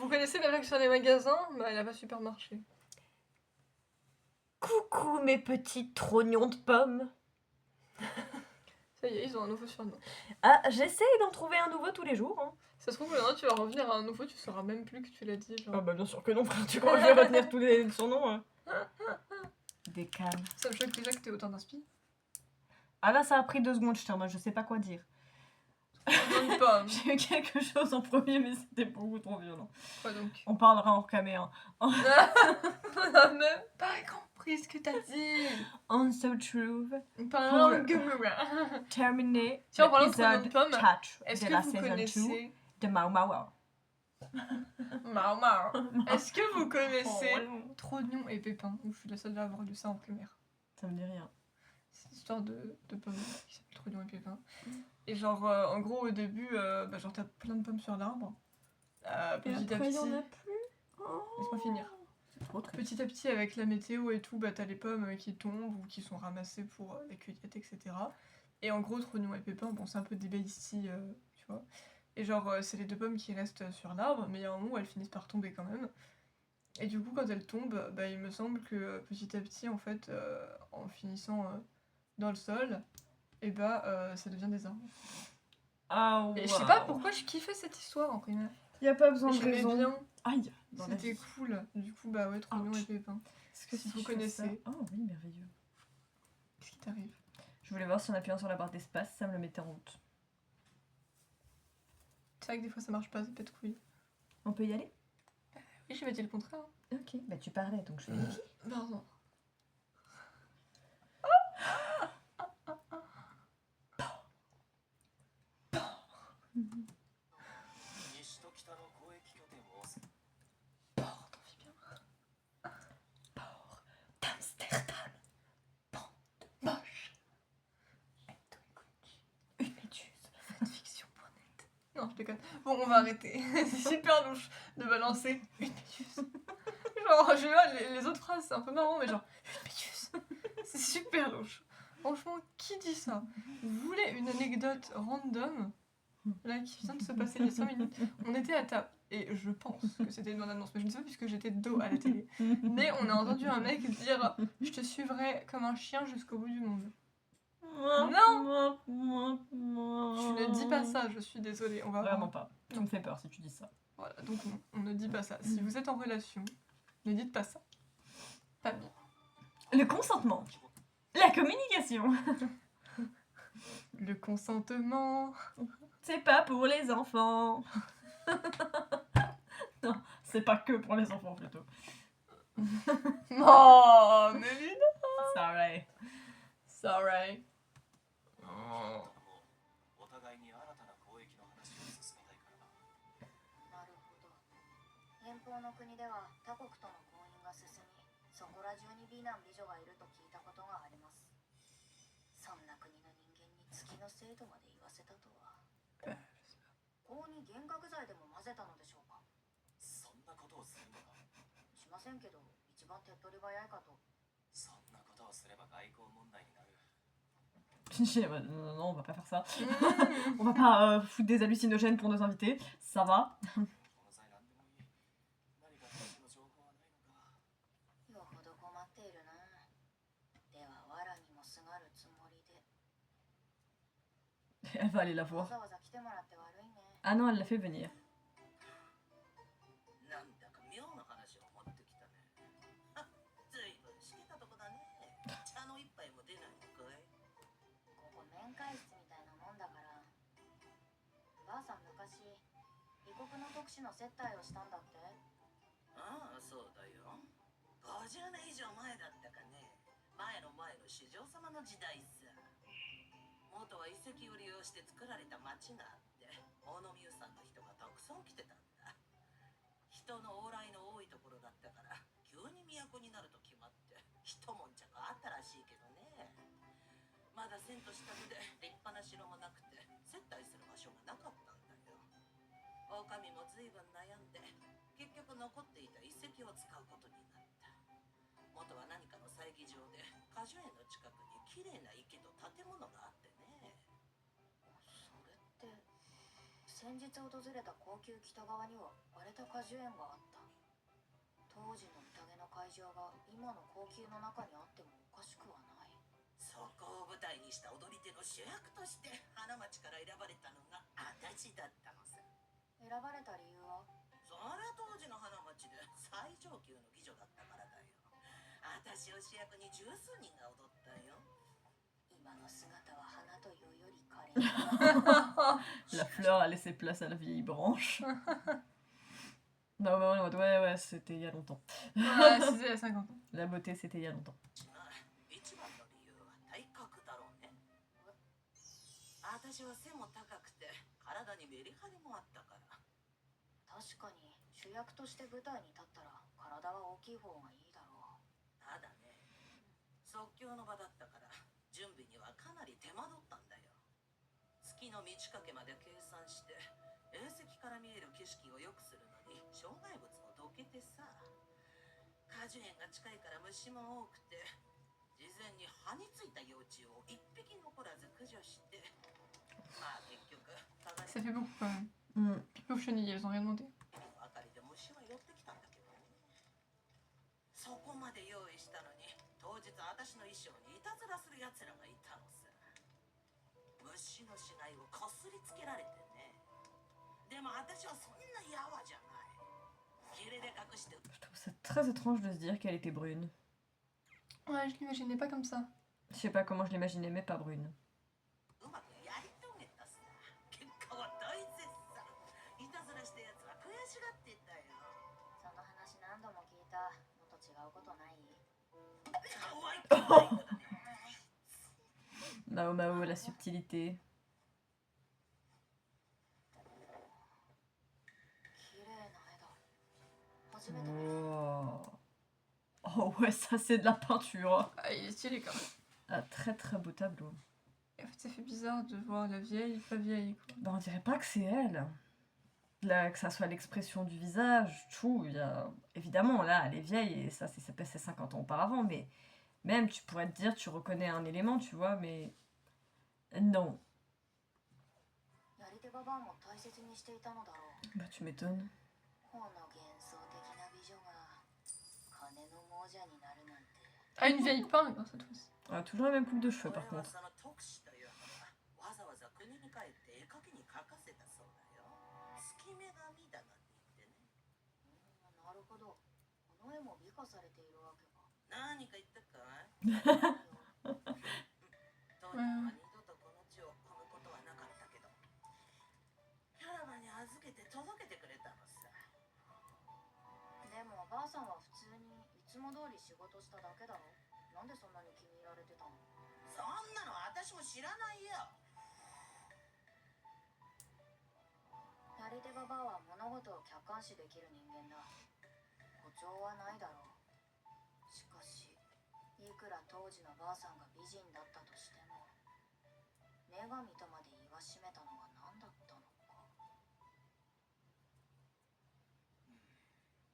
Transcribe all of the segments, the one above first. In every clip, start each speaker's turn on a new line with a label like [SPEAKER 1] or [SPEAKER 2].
[SPEAKER 1] Vous connaissez la blague sur les magasins? Bah, elle a pas super marché.
[SPEAKER 2] Coucou mes petits trognons de pommes.
[SPEAKER 1] Ça y est, ils ont un nouveau surnom.
[SPEAKER 2] Ah, j'essaye d'en trouver un nouveau tous les jours. Hein.
[SPEAKER 1] Ça se trouve, maintenant tu vas revenir à un nouveau, tu sauras même plus que tu l'as dit. Genre.
[SPEAKER 2] Ah bah bien sûr que non, frère, tu crois que je vais retenir tous les surnoms hein. Des cannes.
[SPEAKER 1] Ça me choque déjà que t'aies autant d'inspi.
[SPEAKER 2] Ah là, ça a pris 2 secondes, je moi je sais pas quoi dire.
[SPEAKER 1] Donne pas.
[SPEAKER 2] J'ai eu quelque chose en premier, mais c'était beaucoup trop violent.
[SPEAKER 1] Quoi donc?
[SPEAKER 2] On parlera en caméra.
[SPEAKER 1] On a même pas compris ce que t'as dit.
[SPEAKER 2] On so true.
[SPEAKER 1] On parle en Gomorrah.
[SPEAKER 2] Terminé.
[SPEAKER 1] Si on parle de trognons de pommes,
[SPEAKER 2] 4
[SPEAKER 1] est-ce
[SPEAKER 2] de
[SPEAKER 1] que
[SPEAKER 2] la
[SPEAKER 1] vous
[SPEAKER 2] saison 2
[SPEAKER 1] connaissez...
[SPEAKER 2] de Mau Mau Wow.
[SPEAKER 1] Mao Mao. Est-ce que vous connaissez
[SPEAKER 2] Oh,
[SPEAKER 1] Trognon et Pépin? Où je suis la seule à avoir lu ça en primaire.
[SPEAKER 2] ça me dit rien.
[SPEAKER 1] C'est l'histoire de pommes qui s'appelle Trognon et Pépin. Et genre, en gros, au début, bah, genre, t'as plein de pommes sur l'arbre. Petit à petit.
[SPEAKER 2] Il y en a plus. Oh.
[SPEAKER 1] Laisse-moi finir.
[SPEAKER 2] C'est trop triste.
[SPEAKER 1] Petit à petit, avec la météo et tout, bah, t'as les pommes qui tombent ou qui sont ramassées pour la cueillette, etc. Et en gros, Trognon et Pépin, bon, c'est un peu des besties, tu vois. Et genre, c'est les 2 pommes qui restent sur l'arbre, mais il y a un moment où elles finissent par tomber quand même. Et du coup, quand elles tombent, bah, il me semble que petit à petit, en fait, en finissant dans le sol, et bah, ça devient des arbres.
[SPEAKER 2] Ah
[SPEAKER 1] Et je sais pas pourquoi je kiffais cette histoire en primaire.
[SPEAKER 2] Y a pas besoin de
[SPEAKER 1] J'aimais
[SPEAKER 2] raison.
[SPEAKER 1] bien,
[SPEAKER 2] Aïe. Dans la
[SPEAKER 1] c'était
[SPEAKER 2] vie.
[SPEAKER 1] cool. Du coup, bah ouais, Trognon
[SPEAKER 2] Ouch.
[SPEAKER 1] et Pépin.
[SPEAKER 2] Est-ce que
[SPEAKER 1] Si vous
[SPEAKER 2] je fais
[SPEAKER 1] connaissez.
[SPEAKER 2] ça Oh oui, merveilleux.
[SPEAKER 1] Qu'est-ce qui t'arrive?
[SPEAKER 2] Je voulais voir si en appuyant sur la barre d'espace, ça me le mettait en route.
[SPEAKER 1] C'est vrai que des fois ça marche pas, c'est pète couille.
[SPEAKER 2] On peut y aller?
[SPEAKER 1] Oui, j'avais dit le contraire.
[SPEAKER 2] Ok, bah tu parlais donc je vérifie.
[SPEAKER 1] Pardon. Port, t'en fais bien.
[SPEAKER 2] Port d'Amsterdam. Bande de moche. Une méduse.
[SPEAKER 1] Fanfiction.net. Non, je déconne. Bon, on va arrêter. C'est super louche de balancer une méduse. Genre, je sais pas, les autres phrases, c'est un peu marrant, mais genre, une méduse. C'est super louche. Franchement, qui dit ça? Vous voulez une anecdote random? Là, qui vient de se passer il y a 5 minutes. On était à table, et je pense que c'était une bonne annonce, mais je ne sais pas puisque j'étais de dos à la télé. Mais on a entendu un mec dire « Je te suivrai comme un chien jusqu'au bout du monde ». Non! Tu ne dis pas ça, je suis désolée. On va
[SPEAKER 2] Vraiment
[SPEAKER 1] voir.
[SPEAKER 2] pas. Tu me fais peur si tu dis ça.
[SPEAKER 1] Voilà, donc on ne dit pas ça. Si vous êtes en relation, ne dites pas ça. Pas bien.
[SPEAKER 2] Le consentement. La communication.
[SPEAKER 1] Le consentement.
[SPEAKER 2] C'est pas pour les enfants. Non, c'est pas que pour les enfants plutôt.
[SPEAKER 1] Oh, Mélina!
[SPEAKER 2] Sorry.
[SPEAKER 1] Sorry.
[SPEAKER 3] お互いに新たな交易の話を進めたいからだ。
[SPEAKER 4] なるほど。遠方の国では他国との婚姻が進み、そこら中に美男美女がいると聞いたことがあります。そんな国の人間に月の制度まで言わせたとは。法に幻覚剤でも混ぜたのでしょうか。
[SPEAKER 3] そんなことをするのか。
[SPEAKER 4] しませんけど、一番手っ取り早いかと。
[SPEAKER 3] そんなことをすれば外交問題になる。
[SPEAKER 2] Non, on va pas faire ça. On va pas foutre des hallucinogènes pour nos invités. Ça va.
[SPEAKER 3] この際何でもいい。何か特殊の情報はないのか。
[SPEAKER 4] よほど困っているな。では、藁にもすがるつもりで。
[SPEAKER 2] Elle va aller la
[SPEAKER 4] わ
[SPEAKER 2] voir.
[SPEAKER 4] ざわざ来てもらって悪いね。
[SPEAKER 2] Ah non, elle l'a fait venir.
[SPEAKER 5] なんだか妙な話を持ってきたね。あ、ずいぶんしけたとこだね。茶の一杯も出ないのかい。
[SPEAKER 4] ここ面会室みたいなもんだから。ばあさん昔、異国の特使の接待をしたんだって。
[SPEAKER 5] ああ、そうだよ。50年以上前だったかね。前の前の主上様の時代さ。元は遺跡を利用して作られた町があって、大野ミューさんの人がたくさん来てたんだ。人の往来の多いところだったから、急に都になると決まって、一悶着あったらしいけどね。まだ遷都したてで立派な城もなくて、接待する場所がなかったんだよ。狼も随分悩んで、結局残っていた遺跡を使うことになった。元は何かの祭儀場で果樹園の近くにきれいな池と建物があってね。
[SPEAKER 4] それって、接先日訪れた高級北側には割れた果樹園があった。当時の宴の会場が今の高級の中にあってもおかしくはない。
[SPEAKER 5] そこを舞台にした踊り手の主役として花町から選ばれたのが私だったのさ。
[SPEAKER 4] 選ばれた理由は？
[SPEAKER 5] そりゃ当時の花町で最上級の美女だったからだよ。私を主役に十数人が踊ったよ。
[SPEAKER 4] 今の姿は花というより可憐だ。
[SPEAKER 2] La fleur a laissé place à la vieille branche. Non, mais on est en mode, ouais, c'était il y a longtemps.
[SPEAKER 1] Ouais, c'était il y a 50 ans.
[SPEAKER 2] La beauté, c'était il y a longtemps.
[SPEAKER 5] 一番の理由は体格だろうね。私は背も高くて体にメリハリもあったから。
[SPEAKER 4] 確かに主役として舞台に立ったら体は大きい方がいいだろう。
[SPEAKER 5] ただね、即興の場だったから準備にはかなり手間取ったんだよ。月の満ち欠けまで計算して遠石から見える景色を良くするのに障害物をどけてさ、果樹園が近いから虫も多くて事前に葉についた幼虫を一匹残らず駆除して、まあ結局
[SPEAKER 1] Ça fait beaucoup quand même.
[SPEAKER 2] Mm.
[SPEAKER 1] Puis aux chenilles, elles ont rien demandé.
[SPEAKER 5] 明かりで虫は寄ってきたんだけどね。そこまで用意したのに当日私の衣装にいたずらするやつらがいたのさ。虫の死骸をこすりつけられてね。でも私はそんなやわじゃない。切れで隠して
[SPEAKER 2] Je trouve ça très étrange de se dire qu'elle était brune.
[SPEAKER 1] Ouais, je l'imaginais pas comme ça.
[SPEAKER 2] Je sais pas comment je l'imaginais, mais pas brune.
[SPEAKER 5] うまくやり遂げたさ。結果は大絶賛。いたずらしたやつは悔しがってたよ。
[SPEAKER 4] その話何度も聞いた。もっと違うことない？
[SPEAKER 5] 可愛くない子だね。
[SPEAKER 2] Mao Mao, la subtilité.
[SPEAKER 4] 綺麗な絵だ。初めて見た。
[SPEAKER 2] Oh. Oh ouais, ça c'est de la peinture.
[SPEAKER 1] Ah, il est stylé quand même.
[SPEAKER 2] Un très très beau tableau.
[SPEAKER 1] Et en fait, ça fait bizarre de voir la vieille, pas vieille quoi.
[SPEAKER 2] Bah, on dirait pas que c'est elle. Là, que ça soit l'expression du visage, tout. Il y a... Évidemment, là, elle est vieille et ça, c'est passé 50 ans auparavant. Mais même, tu pourrais te dire, tu reconnais un élément, tu vois, mais non.
[SPEAKER 4] やり手ババアも大切にしていたのだろう。
[SPEAKER 2] Bah, tu m'étonnes.
[SPEAKER 4] この幻想的な美女が金の亡者になるなんて。
[SPEAKER 1] Ah, une vieille peintre cette fois-ci.
[SPEAKER 2] Ah, toujours la même coupe de cheveux
[SPEAKER 5] これ
[SPEAKER 2] par
[SPEAKER 5] は
[SPEAKER 2] contre.
[SPEAKER 5] その特使というのがわざわざ国に帰って絵描きに描かせたそうだよ。月女神だなんて言ってね。
[SPEAKER 4] なるほど。この絵も美化されているわけか。
[SPEAKER 5] 何か言ったかい？
[SPEAKER 4] ないよ。
[SPEAKER 5] 当時は二度とこの地を踏むことはなかったけど、キャラバンに預けて届けてくれたのさ。
[SPEAKER 4] でもばあさんは普通にいつも通り仕事しただけだろ。なんでそんなに気に入られてたの？
[SPEAKER 5] そんなの私も知らないよ。
[SPEAKER 4] やり手ババアは物事を客観視できる人間だ。誇張はないだろう。しかし、いくら当時のばあさんが美人だったとしても、女神とまで言わしめたのは何だったのか。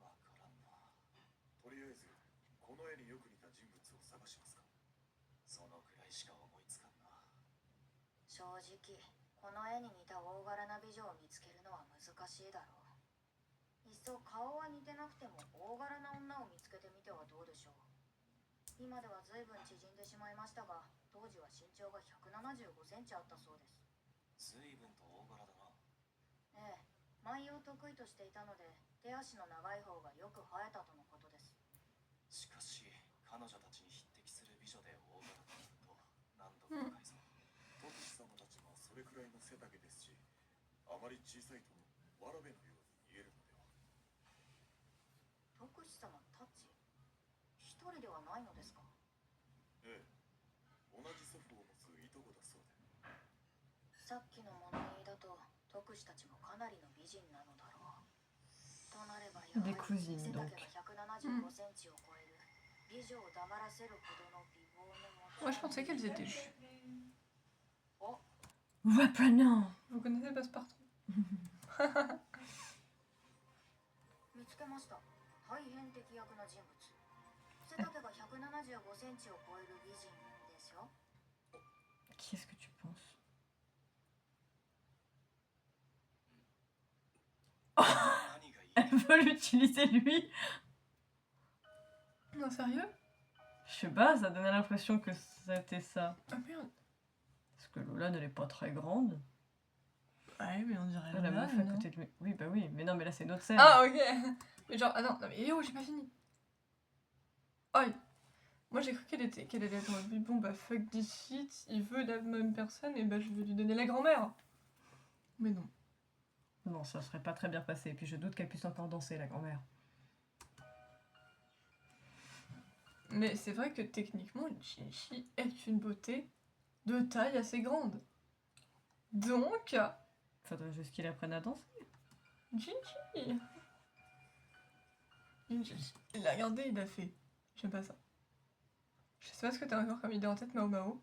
[SPEAKER 3] わからんな。とりあえずこの絵によく似た人物を探しますか。そのくらいしか思いつかんな。
[SPEAKER 4] 正直、この絵に似た大柄な美女を見つけるのは難しいだろう。いっそ顔は似てなくても大柄な女を見つけてみてはどうでしょう。今では随分縮んでしまいましたが、当時は身長が175センチあったそうです。
[SPEAKER 3] 随分と大柄だな。
[SPEAKER 4] ええ、舞を得意としていたので、手足の長い方がよく生えたとのことです。
[SPEAKER 3] しかし彼女たちに匹敵する美女で大柄となると何度も深いぞ。徳司様たちもそれくらいの背丈ですし、あまり小さいとわらべのように見えるのでは。
[SPEAKER 4] 徳司様たち、一人ではないのですか？
[SPEAKER 3] ええ、同じ祖父を持ついとこだそうで。
[SPEAKER 4] さっきの物言いだと、徳司たちもかなりの美人なのだろう。となればやはり
[SPEAKER 2] Des cousines
[SPEAKER 4] 背丈
[SPEAKER 2] donc.
[SPEAKER 4] が175センチを超える美女を黙らせるほどの美貌の持ち
[SPEAKER 1] Moi, je pensais qu'elles étaient juges.
[SPEAKER 2] Ouais, pas non.
[SPEAKER 1] Vous connaissez Passepartout?
[SPEAKER 4] 見つけました。大変適役な人物。背丈が175センチを超える美人ですよ。
[SPEAKER 2] Qui est-ce que tu penses? doit l'utiliser lui.
[SPEAKER 1] Non, sérieux?
[SPEAKER 2] Je sais pas, ça donnait l'impression que c'était ça.
[SPEAKER 1] Ah merde.
[SPEAKER 2] Parce que Lola, elle est pas très grande.
[SPEAKER 1] Ouais, mais on dirait
[SPEAKER 2] La meuf à côté de lui. Oui, bah oui, mais non, mais là c'est une autre scène.
[SPEAKER 1] Ah, ok. Mais genre, attends, non, mais oh, j'ai pas fini. Oh, moi j'ai cru qu'elle allait être en mode, bon bah fuck this shit, il veut la même personne et bah je vais lui donner la grand-mère. Mais non.
[SPEAKER 2] Non, ça serait pas très bien passé. Et puis je doute qu'elle puisse encore danser, la grand-mère.
[SPEAKER 1] Mais c'est vrai que techniquement, Jinchi est une beauté de taille assez grande. Donc,
[SPEAKER 2] Faudrait juste qu'il apprenne à danser.
[SPEAKER 1] Jinchi. Jinchi. Il l'a regardé, il a fait. J'aime pas ça. Je sais pas ce que t'as encore comme idée en tête, Mao Mao.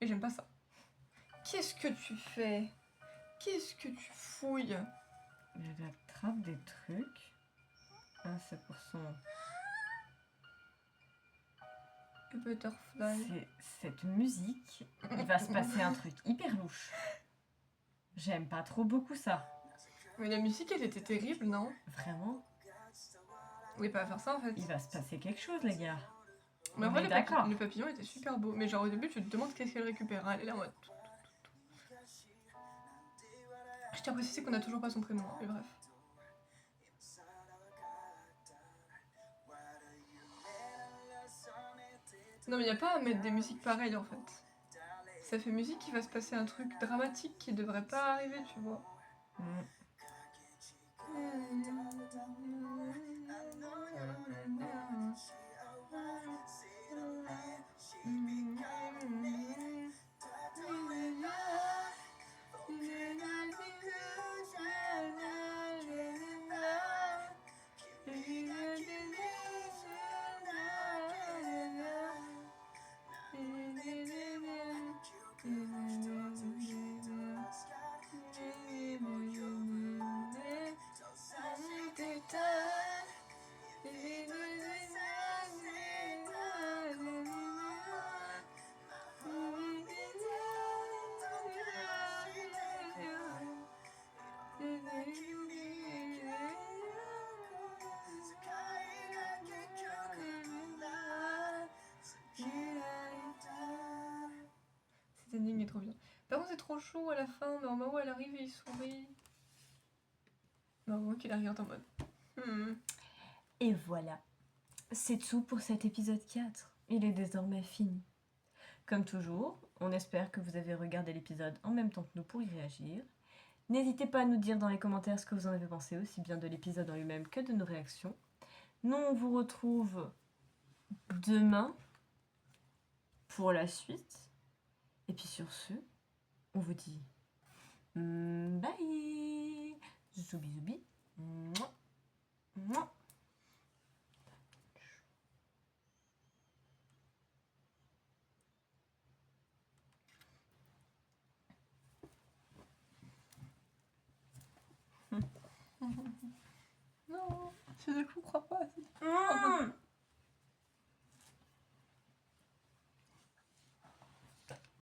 [SPEAKER 1] Et j'aime pas ça. Qu'est-ce que tu fais? Qu'est-ce que tu fouilles?
[SPEAKER 2] Elle attrape des trucs. Ah, c'est pour son...
[SPEAKER 1] Le butterfly.
[SPEAKER 2] Cette musique, il va se passer un truc hyper louche. J'aime pas trop beaucoup ça.
[SPEAKER 1] Mais la musique, elle était terrible, non?
[SPEAKER 2] Vraiment,
[SPEAKER 1] Oui, pas à faire ça en fait.
[SPEAKER 2] il va se passer quelque chose, les gars.
[SPEAKER 1] Mais en
[SPEAKER 2] On
[SPEAKER 1] vrai,
[SPEAKER 2] est
[SPEAKER 1] le,
[SPEAKER 2] d'accord.
[SPEAKER 1] le papillon était super beau. Mais genre au début, tu te demandes qu'est-ce qu'elle récupère. Elle est là en mode. Je tiens à préciser qu'on a toujours pas son prénom, hein, mais bref. Non, mais y a pas à mettre des musiques pareilles en fait. Ça fait musique qui va se passer un truc dramatique qui devrait pas arriver, tu vois.
[SPEAKER 2] Mm.
[SPEAKER 1] Cette énigme est trop bien. Par contre, c'est trop chaud à la fin. Mais Mao, elle arrive et il sourit. Mao qui la regarde en mode.
[SPEAKER 2] Et voilà. C'est tout pour cet épisode 4. Il est désormais fini. Comme toujours, on espère que vous avez regardé l'épisode en même temps que nous pour y réagir. N'hésitez pas à nous dire dans les commentaires ce que vous en avez pensé, aussi bien de l'épisode en lui-même que de nos réactions. Nous, on vous retrouve demain pour la suite. Et puis sur ce, on vous dit bye. Zoubi zoubi. Mouah. Mouah.
[SPEAKER 1] Non, je ne crois pas.
[SPEAKER 2] Mmh.